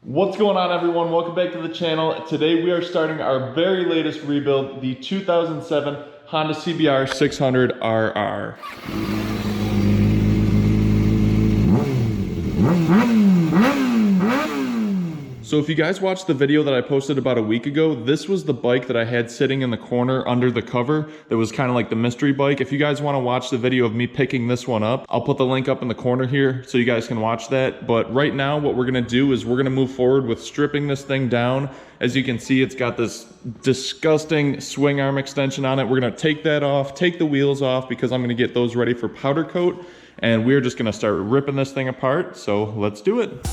What's going on, everyone? Welcome back to the channel. Today we are starting our very latest rebuild, the 2007 Honda CBR 600RR. So if you guys watched the video that I posted about a week ago, this was the bike that I had sitting in the corner under the cover that was kind of like the mystery bike. If you guys want to watch the video of me picking this one up, I'll put the link up in the corner here so you guys can watch that. But right now what we're going to do is we're going to move forward with stripping this thing down. As you can see, it's got this disgusting swing arm extension on it. We're going to take that off, take the wheels off because I'm going to get those ready for powder coat. And we're just going to start ripping this thing apart. So let's do it.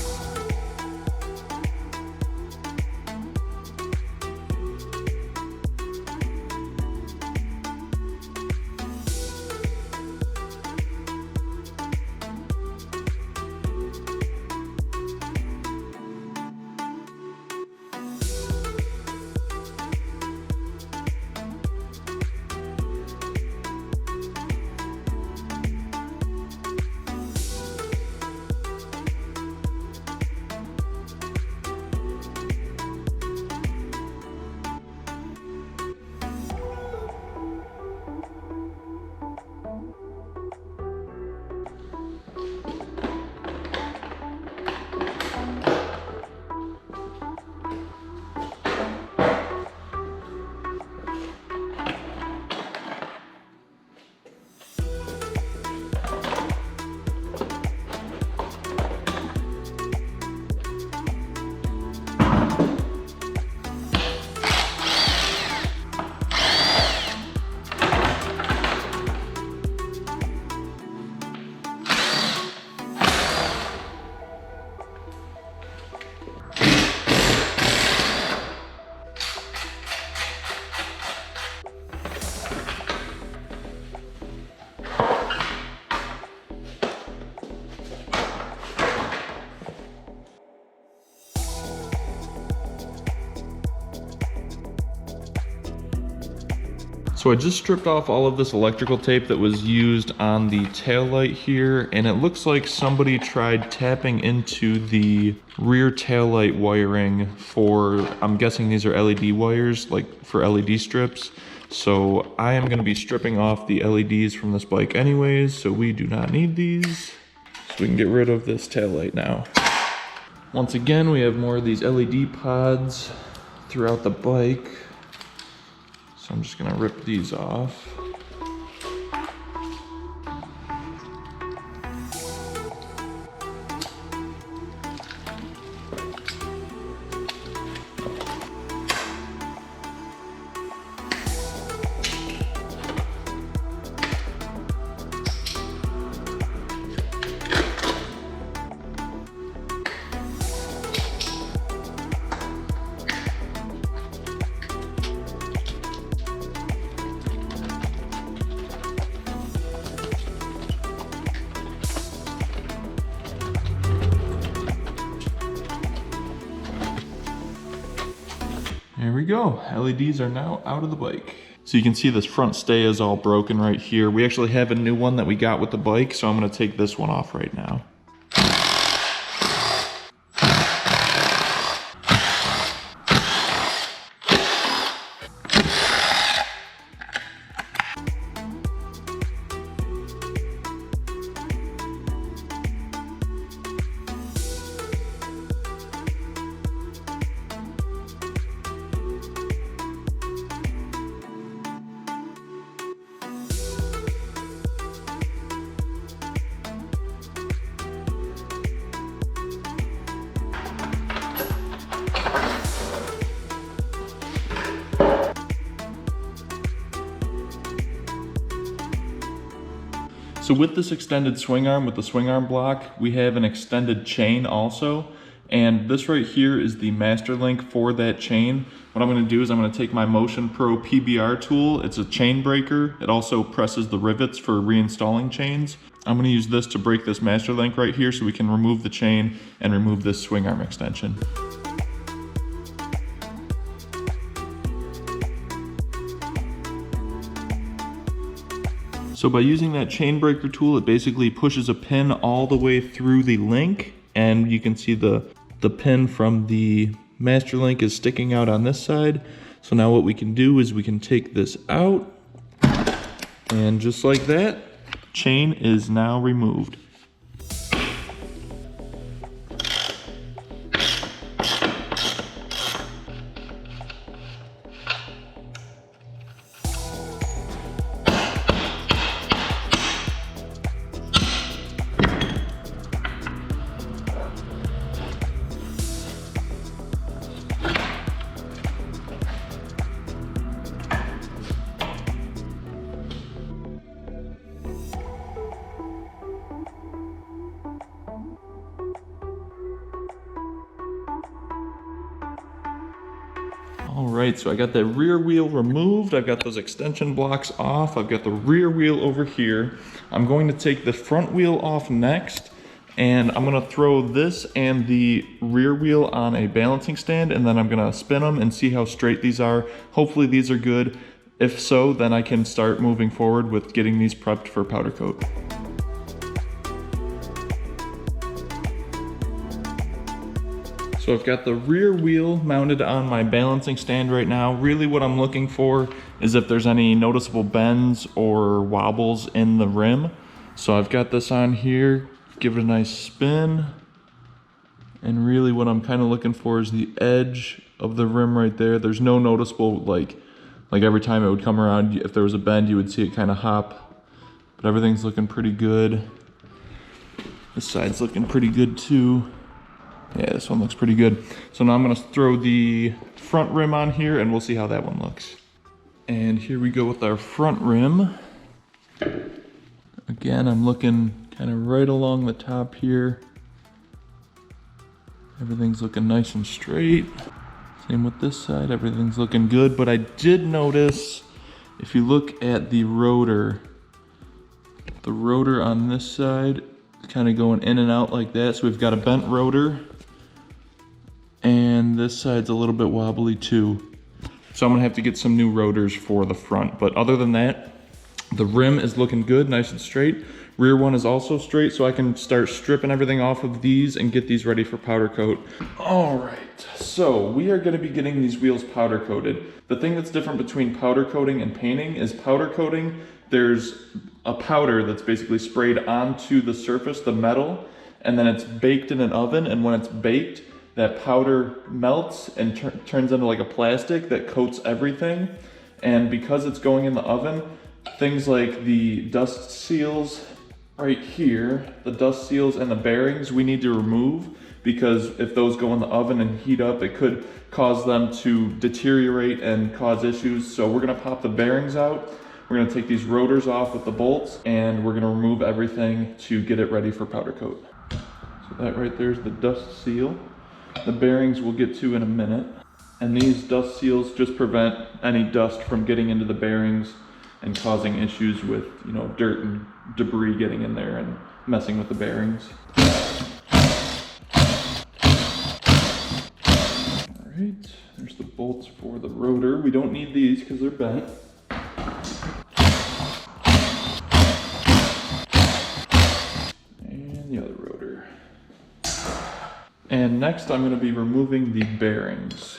So I just stripped off all of this electrical tape that was used on the taillight here, and it looks like somebody tried tapping into the rear taillight wiring for, I'm guessing these are LED wires, like for LED strips. So I am gonna be stripping off the LEDs from this bike anyways, so we do not need these. So we can get rid of this taillight now. Once again, we have more of these LED pods throughout the bike. So I'm just gonna rip these off. There we go. LEDs are now out of the bike. So you can see this front stay is all broken right here. We actually have a new one that we got with the bike, so I'm gonna take this one off right now. So with this extended swing arm, with the swing arm block, we have an extended chain also. And this right here is the master link for that chain. What I'm gonna do is I'm gonna take my Motion Pro PBR tool. It's a chain breaker. It also presses the rivets for reinstalling chains. I'm gonna use this to break this master link right here so we can remove the chain and remove this swing arm extension. So by using that chain breaker tool, it basically pushes a pin all the way through the link, and you can see the the pin from the master link is sticking out on this side. So now what we can do is we can take this out, and just like that, chain is now removed. All right, so I got that rear wheel removed. I've got those extension blocks off. I've got the rear wheel over here. I'm going to take the front wheel off next, and I'm gonna throw this and the rear wheel on a balancing stand, and then I'm gonna spin them and see how straight these are. Hopefully these are good. If so, then I can start moving forward with getting these prepped for powder coat. So I've got the rear wheel mounted on my balancing stand right now. Really what I'm looking for is if there's any noticeable bends or wobbles in the rim. So I've got this on here, give it a nice spin. And really what I'm kind of looking for is the edge of the rim right there. There's no noticeable, like every time it would come around, if there was a bend, you would see it kind of hop. But everything's looking pretty good. This side's looking pretty good too. Yeah, this one looks pretty good. So now I'm gonna throw the front rim on here and we'll see how that one looks. And here we go with our front rim. Again, I'm looking kind of right along the top here. Everything's looking nice and straight. Same with this side, everything's looking good. But I did notice, if you look at the rotor on this side, kind of going in and out like that. So we've got a bent rotor. And this side's a little bit wobbly too. So I'm gonna have to get some new rotors for the front. But other than that, the rim is looking good, nice and straight. Rear one is also straight, so I can start stripping everything off of these and get these ready for powder coat. All right, so we are gonna be getting these wheels powder coated. The thing that's different between powder coating and painting is powder coating, there's a powder that's basically sprayed onto the surface, the metal, and then it's baked in an oven, and when it's baked, that powder melts and turns into like a plastic that coats everything. And because it's going in the oven, things like the dust seals right here, the dust seals and the bearings we need to remove, because if those go in the oven and heat up, it could cause them to deteriorate and cause issues. So we're gonna pop the bearings out. We're gonna take these rotors off with the bolts, and we're gonna remove everything to get it ready for powder coat. So that right there is the dust seal. The bearings we'll get to in a minute. And these dust seals just prevent any dust from getting into the bearings and causing issues with, dirt and debris getting in there and messing with the bearings. All right, there's the bolts for the rotor. We don't need these because they're bent. And the other rotor. And next I'm going to be removing the bearings.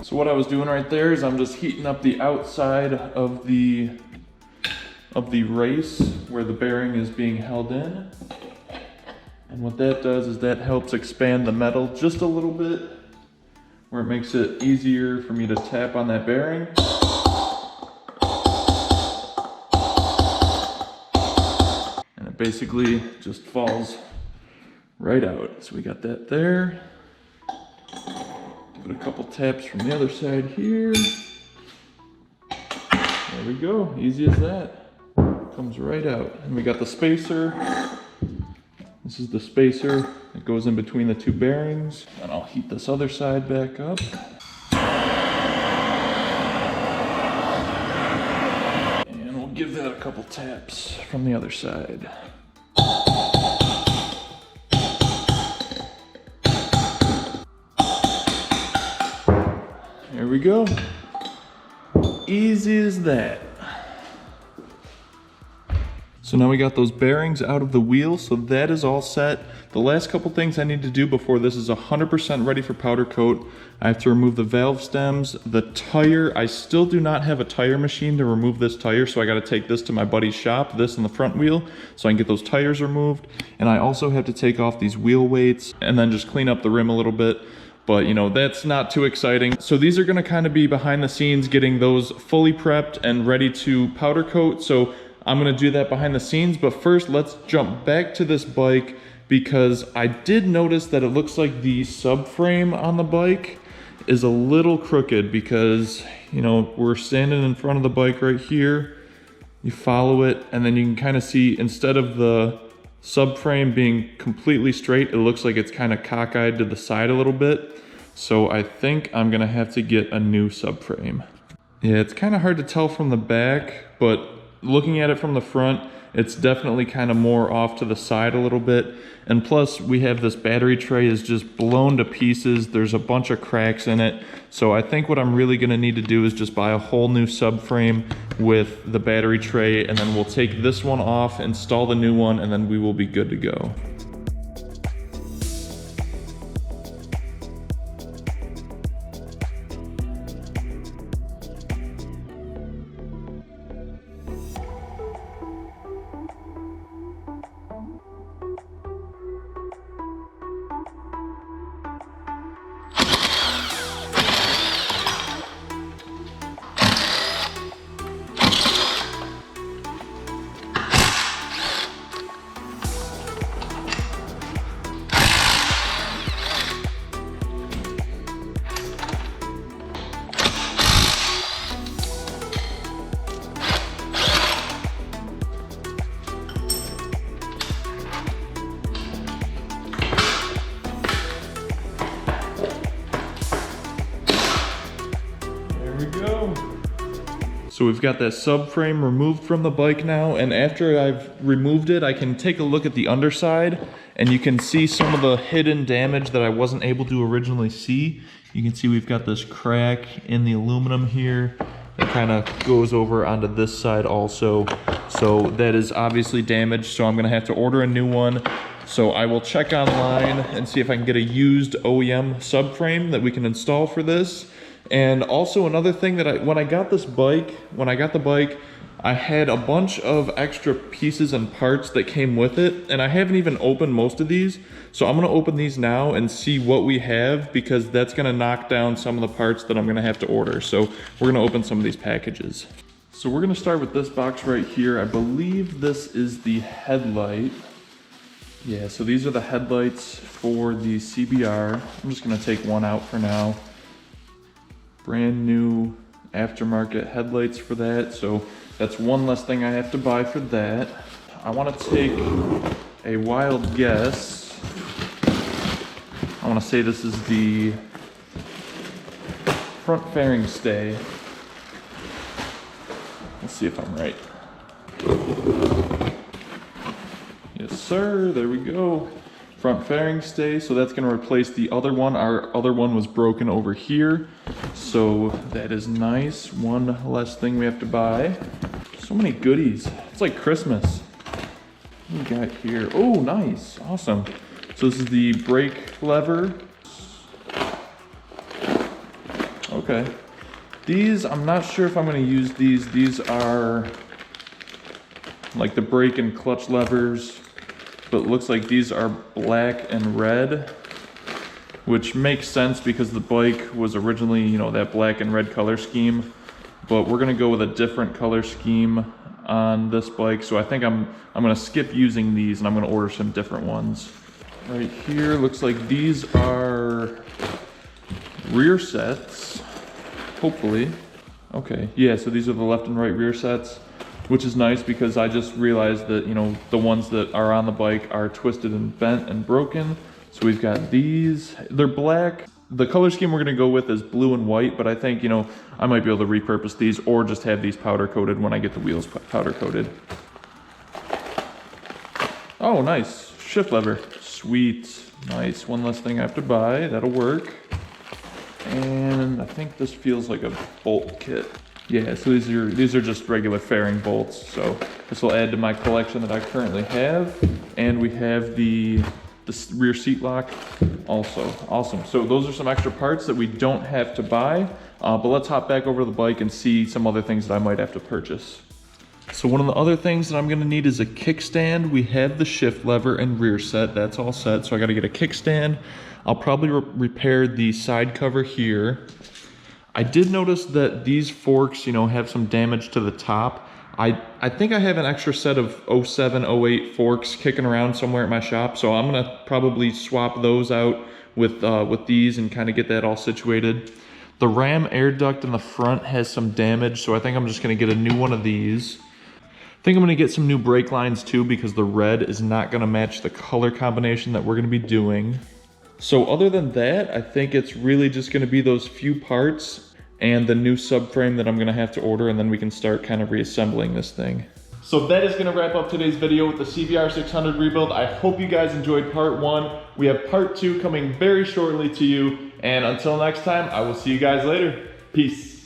So what I was doing right there is I'm just heating up the outside of the race where the bearing is being held in. And what that does is that helps expand the metal just a little bit, where it makes it easier for me to tap on that bearing. And it basically just falls right out. So we got that there. Give it a couple taps from the other side here. There we go, easy as that. Comes right out. And we got the spacer. This is the spacer that goes in between the two bearings. And I'll heat this other side back up. it a couple taps from the other side. There we go. Easy as that. So now we got those bearings out of the wheel, so that is all set. The last couple things I need to do before this is 100% ready for powder coat. I have to remove the valve stems, the tire. I still do not have a tire machine to remove this tire, so I gotta take this to my buddy's shop, this and the front wheel, so I can get those tires removed. And I also have to take off these wheel weights and then just clean up the rim a little bit. But you know, that's not too exciting. So these are gonna kind of be behind the scenes, getting those fully prepped and ready to powder coat. So I'm gonna do that behind the scenes, but first let's jump back to this bike because I did notice that it looks like the subframe on the bike is a little crooked because, you know, we're standing in front of the bike right here. You follow it and then you can kind of see, instead of the subframe being completely straight, it looks like it's kind of cockeyed to the side a little bit. So I think I'm gonna have to get a new subframe. Yeah, it's kind of hard to tell from the back, but looking at it from the front, it's definitely kind of more off to the side a little bit. And plus we have this battery tray is just blown to pieces. There's a bunch of cracks in it. So I think what I'm really gonna need to do is just buy a whole new subframe with the battery tray, and then we'll take this one off, install the new one, and then we will be good to go. So we've got that subframe removed from the bike now, and after I've removed it, I can take a look at the underside, and you can see some of the hidden damage that I wasn't able to originally see. You can see we've got this crack in the aluminum here that kind of goes over onto this side also. So that is obviously damaged, so I'm gonna have to order a new one. So I will check online and see if I can get a used OEM subframe that we can install for this. And also another thing that when I got the bike, I had a bunch of extra pieces and parts that came with it, and I haven't even opened most of these. So I'm gonna open these now and see what we have, because that's gonna knock down some of the parts that I'm gonna have to order. So we're gonna open some of these packages. So we're gonna start with this box right here. I believe this is the headlight. Yeah, so these are the headlights for the CBR. I'm just gonna take one out for now. Brand new aftermarket headlights for that, so that's one less thing I have to buy for that. I want to take a wild guess. I want to say this is the front fairing stay. Let's see if I'm right. Yes sir, there we go. Front fairing stay, so that's gonna replace the other one. Our other one was broken over here, so that is nice. One less thing we have to buy. So many goodies. It's like Christmas. What do we got here? Oh, nice, awesome. So this is the brake lever. Okay. These, I'm not sure if I'm gonna use these. These are like the brake and clutch levers, but it looks like these are black and red, which makes sense because the bike was originally, you know, that black and red color scheme, but we're gonna go with a different color scheme on this bike. So I think I'm gonna skip using these and I'm gonna order some different ones. Right here, looks like these are rear sets, hopefully. Okay, yeah, so these are the left and right rear sets, which is nice because I just realized that, you know, the ones that are on the bike are twisted and bent and broken. So we've got these, they're black. The color scheme we're gonna go with is blue and white, but I think, you know, I might be able to repurpose these or just have these powder coated when I get the wheels powder coated. Oh, nice, shift lever, sweet, nice. One less thing I have to buy, that'll work. And I think this feels like a bolt kit. Yeah, so these are just regular fairing bolts. So this will add to my collection that I currently have. And we have the rear seat lock also. Awesome. So those are some extra parts that we don't have to buy. But let's hop back over to the bike and see some other things that I might have to purchase. So one of the other things that I'm gonna need is a kickstand. We have the shift lever and rear set, that's all set. So I gotta get a kickstand. I'll probably repair the side cover here. I did notice that these forks, you know, have some damage to the top. I think I have an extra set of 07, 08 forks kicking around somewhere at my shop, so I'm gonna probably swap those out with these and kind of get that all situated. The ram air duct in the front has some damage, so I think I'm just gonna get a new one of these. I think I'm gonna get some new brake lines too, because the red is not gonna match the color combination that we're gonna be doing. So other than that, I think it's really just gonna be those few parts and the new subframe that I'm gonna have to order, and then we can start kind of reassembling this thing. So that is gonna wrap up today's video with the CBR 600 rebuild. I hope you guys enjoyed part 1. We have part 2 coming very shortly to you, and until next time, I will see you guys later. Peace.